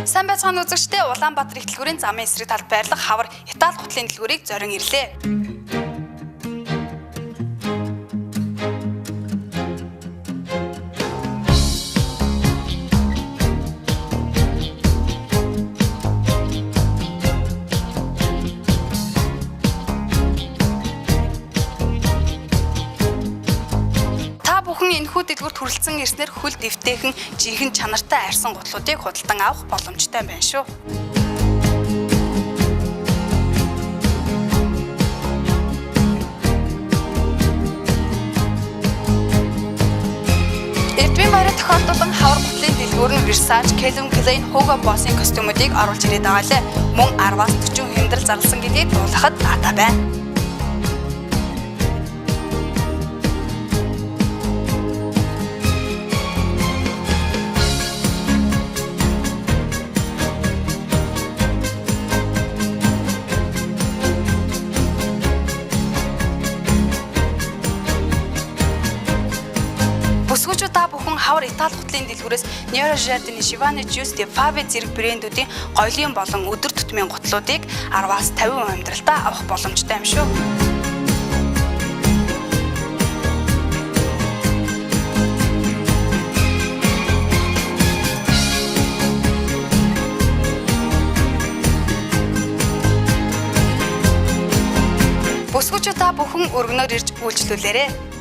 Сайн байцгаана үзэгчдээ, Улаанбаатар их дэлгүүрийн замын эсрэг талд байрлах хавар Итали гутлын дэлгүүрийг зорин ирлээ. Энэхүү дэлгүүрт хүрэлцэн ирснээр хөл дэвтэйхэн жинхэнэ чанартай арьсан гутлуудыг худалдан авах боломжтой байна шүү. Эрдмийн баяраар тохиолдуулан хавар гутлын дэлгүүр нь Versace, Calvin Klein, Hugo Boss-ын костюмуудыг оруулж ирээд байгаа лээ. Мөн 10-аас 40 хэмдрэл зарласан гэдгийг дуулахад ата байна. Бүсгүйчүүд та бүхэн хавар Итали гутлын дэлгүүрээс Nero Giardini, Giovanni Giusti, Fabe зэрэг брэндүүдийн гоёлын болон өдөр тутмын гутлуудыг 10-аас 50% амьдралтаа авах боломжтой юм шүү. Бүсгүйчүүд та бүхэн өргөнөөр ирж үйлчлүүлээрэй.